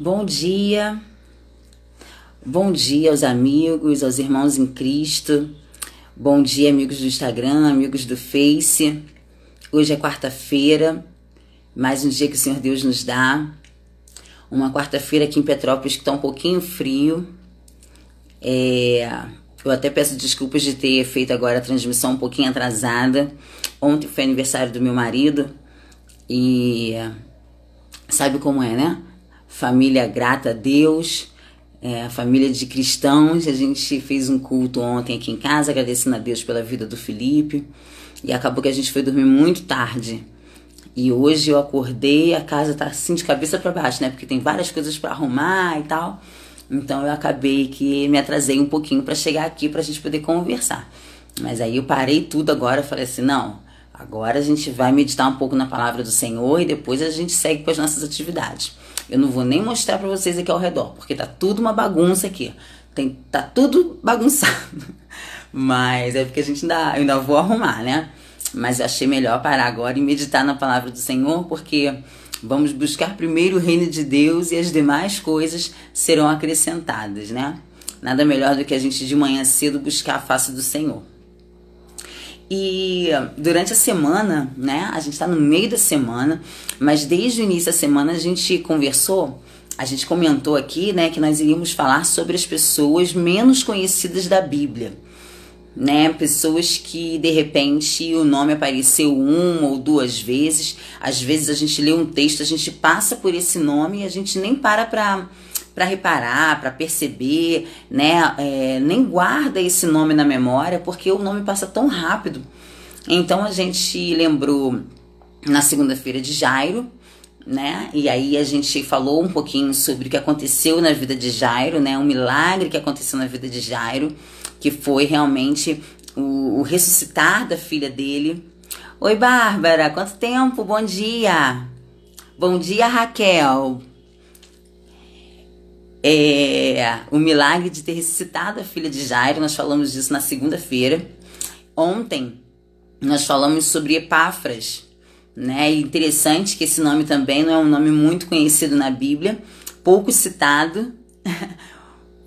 Bom dia aos amigos, aos irmãos em Cristo. Bom dia, amigos do Instagram, amigos do Face. Hoje é quarta-feira, mais um dia que o Senhor Deus nos dá. Uma quarta-feira aqui em Petrópolis que está um pouquinho frio. Eu até peço desculpas de ter feito agora a transmissão um pouquinho atrasada. Ontem foi aniversário do meu marido e sabe como é, né? Família grata a Deus, família de cristãos. A gente fez um culto ontem aqui em casa, agradecendo a Deus pela vida do Felipe. E acabou que a gente foi dormir muito tarde. E hoje eu acordei, a casa tá assim de cabeça para baixo, né? Porque tem várias coisas para arrumar e tal. Então eu acabei que me atrasei um pouquinho para chegar aqui pra gente poder conversar. Mas aí eu parei tudo agora, falei assim, não, agora a gente vai meditar um pouco na palavra do Senhor e depois a gente segue com as nossas atividades. Eu não vou nem mostrar pra vocês aqui ao redor, porque tá tudo uma bagunça aqui. Tá tudo bagunçado. Mas é porque eu ainda vou arrumar, né? Mas eu achei melhor parar agora e meditar na palavra do Senhor, porque vamos buscar primeiro o reino de Deus e as demais coisas serão acrescentadas, né? Nada melhor do que a gente de manhã cedo buscar a face do Senhor. E durante a semana, né? A gente tá no meio da semana, mas desde o início da semana a gente comentou aqui, né? Que nós iríamos falar sobre as pessoas menos conhecidas da Bíblia. Né, pessoas que de repente o nome apareceu uma ou duas vezes. Às vezes a gente lê um texto, a gente passa por esse nome e a gente nem para reparar, para perceber, né, nem guarda esse nome na memória, porque o nome passa tão rápido. Então a gente lembrou na segunda-feira de Jairo, né, e aí a gente falou um pouquinho sobre o que aconteceu na vida de Jairo, né, um milagre que aconteceu na vida de Jairo, que foi realmente o ressuscitar da filha dele. Oi, Bárbara, quanto tempo? Bom dia. Bom dia, Raquel. O milagre de ter ressuscitado a filha de Jairo, nós falamos disso na segunda-feira. Ontem, nós falamos sobre Epáfras, né? E interessante que esse nome também não é um nome muito conhecido na Bíblia, pouco citado.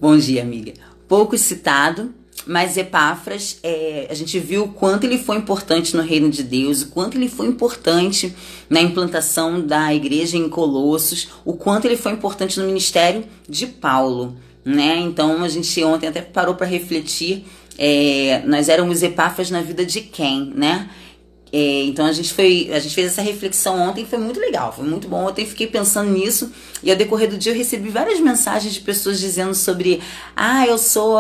Bom dia, amiga. Pouco citado. Mas Epáfras, a gente viu o quanto ele foi importante no reino de Deus, o quanto ele foi importante na implantação da igreja em Colossos, o quanto ele foi importante no ministério de Paulo, né? Então a gente ontem até parou para refletir, nós éramos Epáfras na vida de quem, né? Então a gente fez essa reflexão ontem, foi muito legal, foi muito bom. Ontem fiquei pensando nisso e ao decorrer do dia eu recebi várias mensagens de pessoas dizendo sobre, eu sou...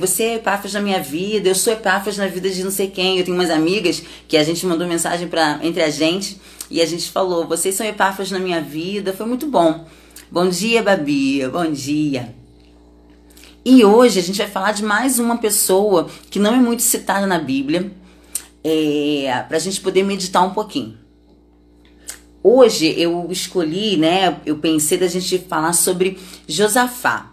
você é Epáfras na minha vida, eu sou Epáfras na vida de não sei quem. Eu tenho umas amigas que a gente mandou mensagem entre a gente e a gente falou, vocês são Epáfras na minha vida, foi muito bom. Bom dia, Babi, bom dia. E hoje a gente vai falar de mais uma pessoa que não é muito citada na Bíblia, pra gente poder meditar um pouquinho. Hoje eu escolhi, né, eu pensei da gente falar sobre Josafá.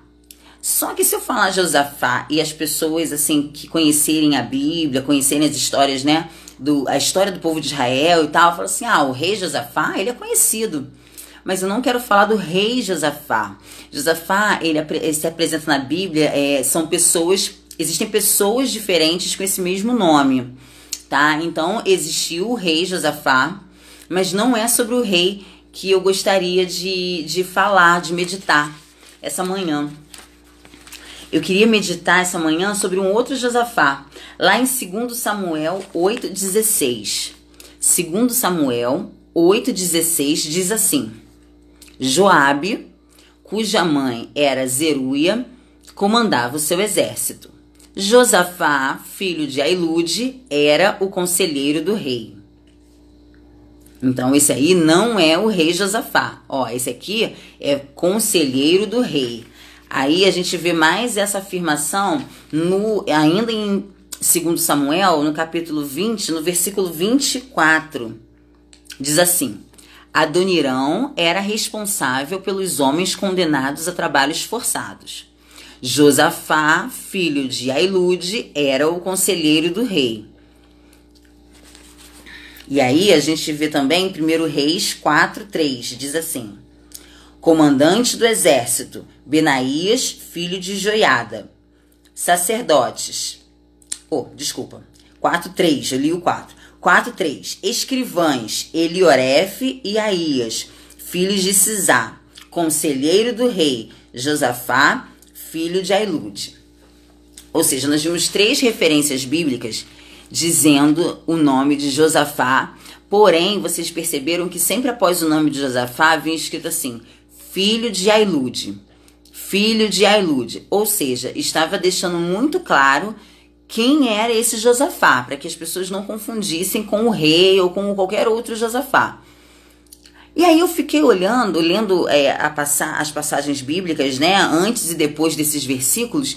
Só que se eu falar Josafá e as pessoas assim que conhecerem a Bíblia, conhecerem as histórias, né, a história do povo de Israel e tal, falam assim, o rei Josafá, ele é conhecido. Mas eu não quero falar do rei Josafá. Josafá, ele se apresenta na Bíblia, existem pessoas diferentes com esse mesmo nome, tá? Então existiu o rei Josafá, mas não é sobre o rei que eu gostaria de falar, de meditar essa manhã. Eu queria meditar essa manhã sobre um outro Josafá, lá em 2 Samuel 8,16. 2 Samuel 8,16 diz assim, Joabe, cuja mãe era Zeruia, comandava o seu exército. Josafá, filho de Ailude, era o conselheiro do rei. Então esse aí não é o rei Josafá. Esse aqui é conselheiro do rei. Aí a gente vê mais essa afirmação ainda em 2 Samuel, no capítulo 20, no versículo 24. Diz assim, Adonirão era responsável pelos homens condenados a trabalhos forçados. Josafá, filho de Ailude, era o conselheiro do rei. E aí a gente vê também em 1 Reis 4:3, diz assim: comandante do exército, Benaías, filho de Joiada. Sacerdotes. 4:3, eu li o 4. 4:3, escrivães, Eliorefe e Aías, filhos de Sisá. Conselheiro do rei, Josafá, filho de Ailude. Ou seja, nós vimos 3 referências bíblicas dizendo o nome de Josafá. Porém, vocês perceberam que sempre após o nome de Josafá vinha escrito assim, filho de Ailude. Filho de Ailude. Ou seja, estava deixando muito claro quem era esse Josafá, para que as pessoas não confundissem com o rei ou com qualquer outro Josafá. E aí eu fiquei lendo as passagens bíblicas, né, antes e depois desses versículos,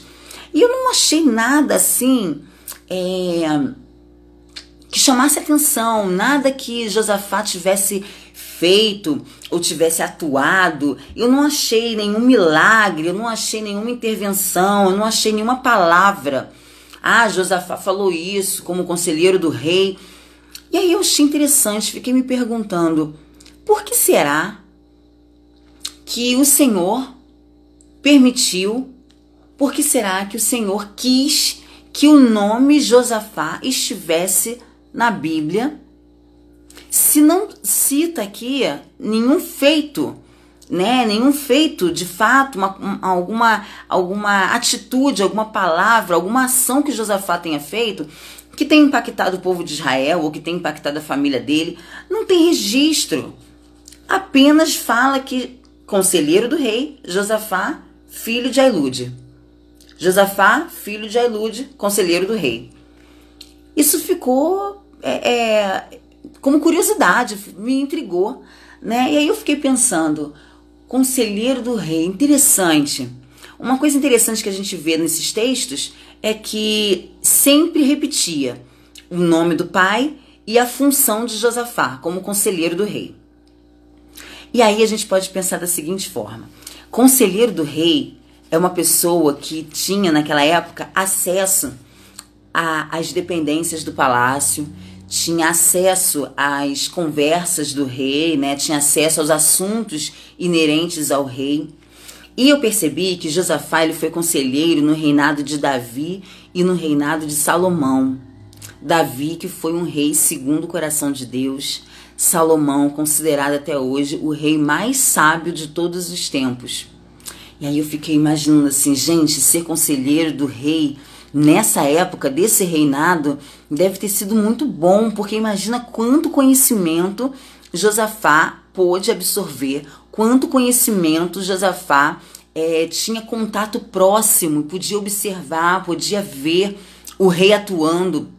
e eu não achei nada assim que chamasse atenção, nada que Josafá tivesse feito ou tivesse atuado. Eu não achei nenhum milagre, eu não achei nenhuma intervenção, eu não achei nenhuma palavra. Josafá falou isso como conselheiro do rei. E aí eu achei interessante, fiquei me perguntando, por que será que o Senhor permitiu, por que será que o Senhor quis que o nome Josafá estivesse na Bíblia, se não cita aqui nenhum feito, né? Nenhum feito, de fato, alguma atitude, alguma palavra, alguma ação que Josafá tenha feito, que tenha impactado o povo de Israel ou que tenha impactado a família dele. Não tem registro. Apenas fala que conselheiro do rei, Josafá, filho de Ailude. Josafá, filho de Ailude, conselheiro do rei. Isso ficou como curiosidade, me intrigou, né? E aí eu fiquei pensando, conselheiro do rei, interessante. Uma coisa interessante que a gente vê nesses textos é que sempre repetia o nome do pai e a função de Josafá como conselheiro do rei. E aí a gente pode pensar da seguinte forma: conselheiro do rei é uma pessoa que tinha naquela época acesso às dependências do palácio, tinha acesso às conversas do rei, né? Tinha acesso aos assuntos inerentes ao rei. E eu percebi que Josafá ele foi conselheiro no reinado de Davi e no reinado de Salomão. Davi, que foi um rei segundo o coração de Deus. Salomão, considerado até hoje o rei mais sábio de todos os tempos. E aí eu fiquei imaginando assim, gente, ser conselheiro do rei nessa época desse reinado deve ter sido muito bom, porque imagina quanto conhecimento Josafá pôde absorver, quanto conhecimento Josafá tinha contato próximo, podia observar, podia ver o rei atuando,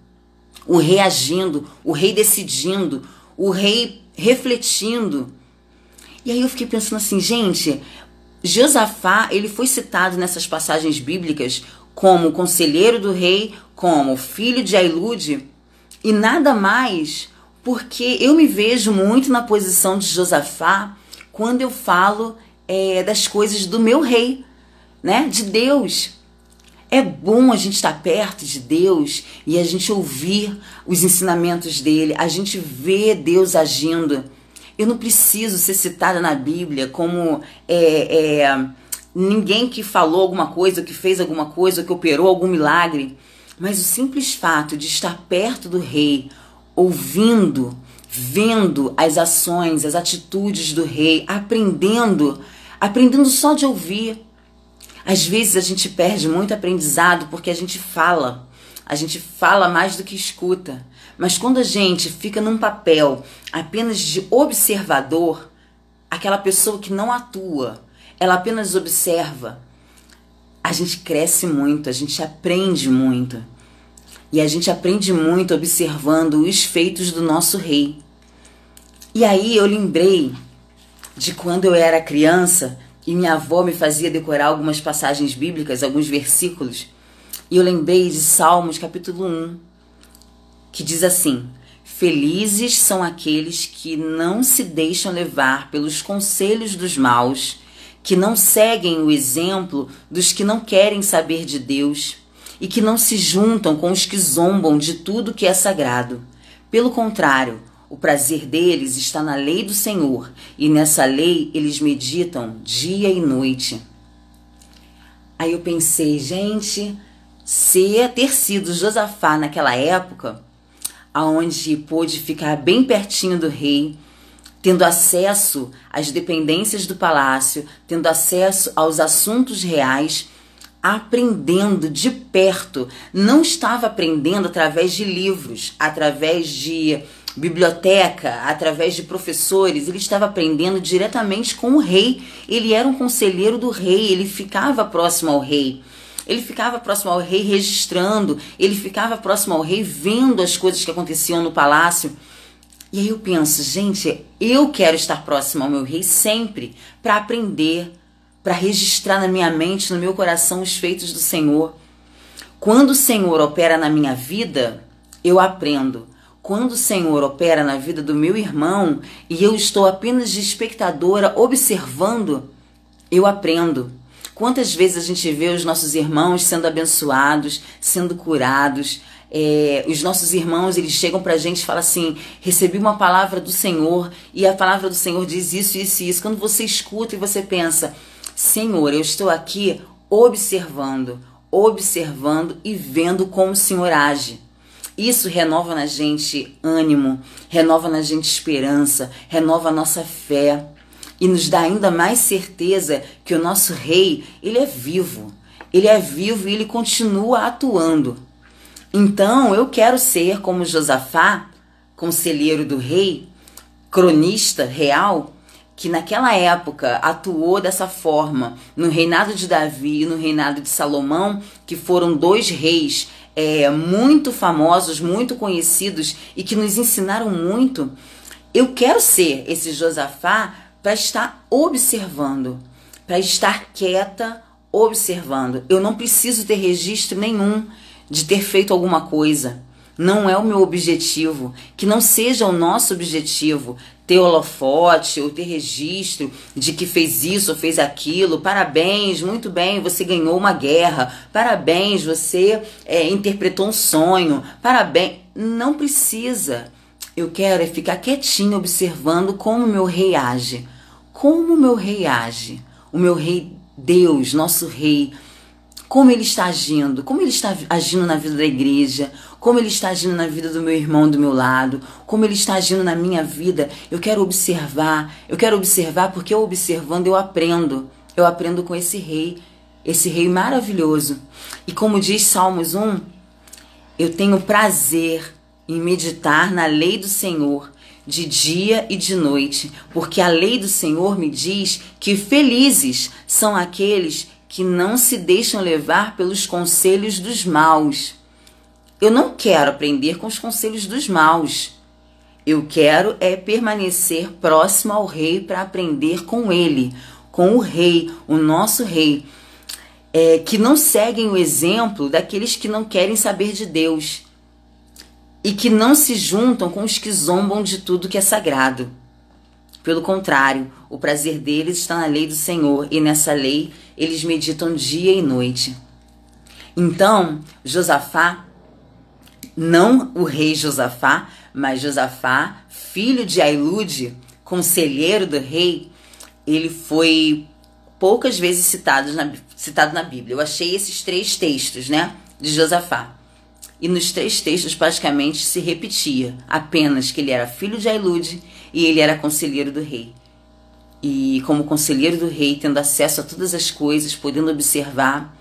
o rei agindo, o rei decidindo, o rei refletindo. E aí eu fiquei pensando assim, gente, Josafá, ele foi citado nessas passagens bíblicas como conselheiro do rei, como filho de Ailude, e nada mais, porque eu me vejo muito na posição de Josafá quando eu falo das coisas do meu rei, né? De Deus. É bom a gente estar perto de Deus e a gente ouvir os ensinamentos dele, a gente ver Deus agindo. Eu não preciso ser citada na Bíblia como ninguém que falou alguma coisa, que fez alguma coisa, que operou algum milagre. Mas o simples fato de estar perto do rei, ouvindo, vendo as ações, as atitudes do rei, aprendendo só de ouvir. Às vezes a gente perde muito aprendizado porque a gente fala mais do que escuta. Mas quando a gente fica num papel apenas de observador, aquela pessoa que não atua, ela apenas observa, a gente cresce muito, a gente aprende muito. E a gente aprende muito observando os feitos do nosso rei. E aí eu lembrei de quando eu era criança e minha avó me fazia decorar algumas passagens bíblicas, alguns versículos. E eu lembrei de Salmos capítulo 1, que diz assim: felizes são aqueles que não se deixam levar pelos conselhos dos maus, que não seguem o exemplo dos que não querem saber de Deus e que não se juntam com os que zombam de tudo que é sagrado. Pelo contrário, o prazer deles está na lei do Senhor, e nessa lei eles meditam dia e noite. Aí eu pensei, gente, ter sido Josafá naquela época, aonde pôde ficar bem pertinho do rei, tendo acesso às dependências do palácio, tendo acesso aos assuntos reais, aprendendo de perto. Não estava aprendendo através de livros, através de biblioteca, através de professores. Ele estava aprendendo diretamente com o rei. Ele era um conselheiro do rei, ele ficava próximo ao rei. Ele ficava próximo ao rei registrando, ele ficava próximo ao rei vendo as coisas que aconteciam no palácio. E aí eu penso, gente, eu quero estar próximo ao meu rei sempre para aprender, para registrar na minha mente, no meu coração, os feitos do Senhor. Quando o Senhor opera na minha vida, eu aprendo. Quando o Senhor opera na vida do meu irmão e eu estou apenas de espectadora observando, eu aprendo. Quantas vezes a gente vê os nossos irmãos sendo abençoados, sendo curados. Os nossos irmãos, eles chegam pra gente e falam assim, recebi uma palavra do Senhor e a palavra do Senhor diz isso, isso e isso. Quando você escuta e você pensa, Senhor, eu estou aqui observando e vendo como o Senhor age. Isso renova na gente ânimo, renova na gente esperança, renova a nossa fé e nos dá ainda mais certeza que o nosso rei, ele é vivo e ele continua atuando. Então eu quero ser como Josafá, conselheiro do rei, cronista real, que naquela época atuou dessa forma, no reinado de Davi e no reinado de Salomão, que foram dois reis muito famosos, muito conhecidos e que nos ensinaram muito. Eu quero ser esse Josafá para estar observando, para estar quieta, observando. Eu não preciso ter registro nenhum de ter feito alguma coisa. Não é o meu objetivo, que não seja o nosso objetivo ter holofote ou ter registro de que fez isso ou fez aquilo. Parabéns, muito bem, você ganhou uma guerra. Parabéns, você interpretou um sonho. Parabéns, não precisa. Eu quero ficar quietinho observando como o meu rei age. Como o meu rei age. O meu rei Deus, nosso rei. Como ele está agindo, como ele está agindo na vida da igreja, como ele está agindo na vida do meu irmão do meu lado, como ele está agindo na minha vida. Eu quero observar porque eu observando eu aprendo com esse rei maravilhoso. E como diz Salmos 1, eu tenho prazer em meditar na lei do Senhor de dia e de noite, porque a lei do Senhor me diz que felizes são aqueles que não se deixam levar pelos conselhos dos maus. Eu não quero aprender com os conselhos dos maus. Eu quero permanecer próximo ao rei para aprender com ele, com o rei, o nosso rei, que não seguem o exemplo daqueles que não querem saber de Deus e que não se juntam com os que zombam de tudo que é sagrado. Pelo contrário, o prazer deles está na lei do Senhor e nessa lei eles meditam dia e noite. Então, Josafá, não o rei Josafá, mas Josafá, filho de Ailude, conselheiro do rei, ele foi poucas vezes citado na Bíblia. Eu achei esses 3 textos, de Josafá. E nos 3 textos praticamente se repetia apenas que ele era filho de Ailude e ele era conselheiro do rei. E como conselheiro do rei, tendo acesso a todas as coisas, podendo observar,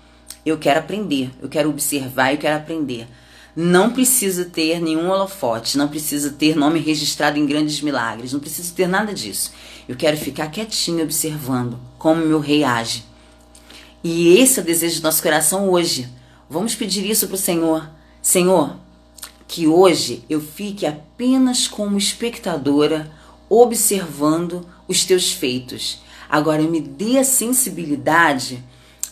eu quero aprender, eu quero observar, eu quero aprender. Não preciso ter nenhum holofote, não preciso ter nome registrado em grandes milagres, não preciso ter nada disso. Eu quero ficar quietinho observando como meu rei age. E esse é o desejo do nosso coração hoje. Vamos pedir isso para o Senhor. Senhor, que hoje eu fique apenas como espectadora, observando os teus feitos. Agora me dê a sensibilidade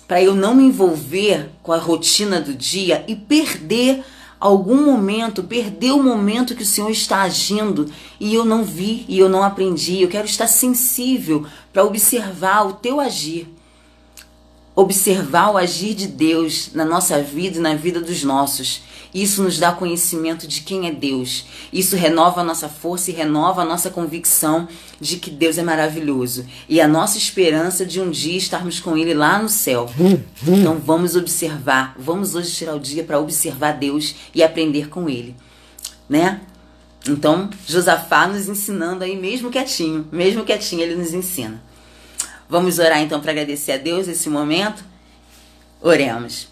para eu não me envolver com a rotina do dia e perder algum momento, perder o momento que o Senhor está agindo e eu não vi e eu não aprendi. Eu quero estar sensível para observar o teu agir. observar o agir de Deus na nossa vida e na vida dos nossos. Isso nos dá conhecimento de quem é Deus. Isso renova a nossa força e renova a nossa convicção de que Deus é maravilhoso. E a nossa esperança de um dia estarmos com Ele lá no céu. Então vamos observar, vamos hoje tirar o dia para observar Deus e aprender com Ele, né? Então, Josafá nos ensinando aí, mesmo quietinho ele nos ensina. Vamos orar então para agradecer a Deus esse momento? Oremos.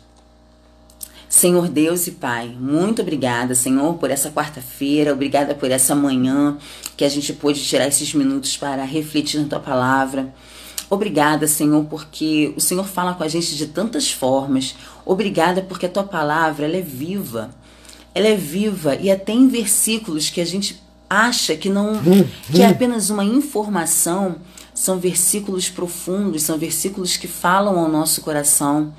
Senhor Deus e Pai, muito obrigada, Senhor, por essa quarta-feira, obrigada por essa manhã que a gente pôde tirar esses minutos para refletir na Tua Palavra. Obrigada, Senhor, porque o Senhor fala com a gente de tantas formas. Obrigada porque a Tua Palavra, ela é viva. Ela é viva e até em versículos que a gente acha que não, que é apenas uma informação, são versículos profundos, são versículos que falam ao nosso coração.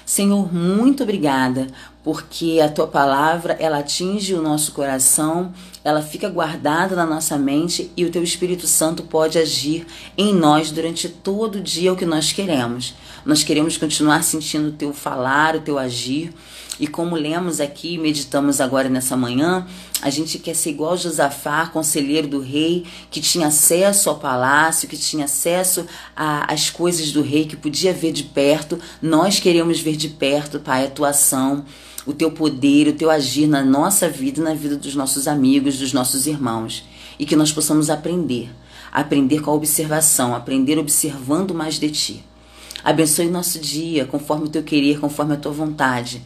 Senhor, muito obrigada, porque a Tua Palavra, ela atinge o nosso coração, ela fica guardada na nossa mente e o Teu Espírito Santo pode agir em nós durante todo o dia o que nós queremos. Nós queremos continuar sentindo o Teu falar, o Teu agir. E como lemos aqui, meditamos agora nessa manhã, a gente quer ser igual Josafá, conselheiro do rei, que tinha acesso ao palácio, que tinha acesso às coisas do rei, que podia ver de perto. Nós queremos ver de perto, Pai, a Tua ação, o Teu poder, o Teu agir na nossa vida e na vida dos nossos amigos, dos nossos irmãos. E que nós possamos aprender com a observação, aprender observando mais de Ti. Abençoe o nosso dia, conforme o Teu querer, conforme a Tua vontade.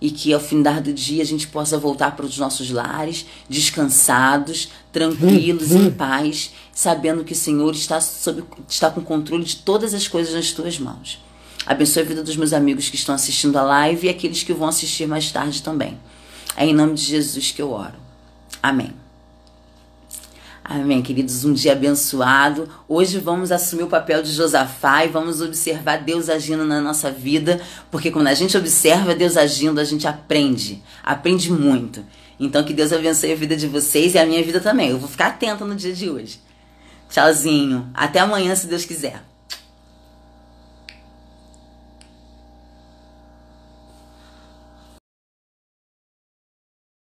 E que ao findar do dia a gente possa voltar para os nossos lares, descansados, tranquilos, em paz, sabendo que o Senhor está com controle de todas as coisas nas Tuas mãos. Abençoe a vida dos meus amigos que estão assistindo a live e aqueles que vão assistir mais tarde também. É em nome de Jesus que eu oro. Amém. Amém, queridos, um dia abençoado. Hoje vamos assumir o papel de Josafá e vamos observar Deus agindo na nossa vida, porque quando a gente observa Deus agindo, a gente aprende muito. Então que Deus abençoe a vida de vocês e a minha vida também. Eu vou ficar atenta no dia de hoje. Tchauzinho, até amanhã se Deus quiser.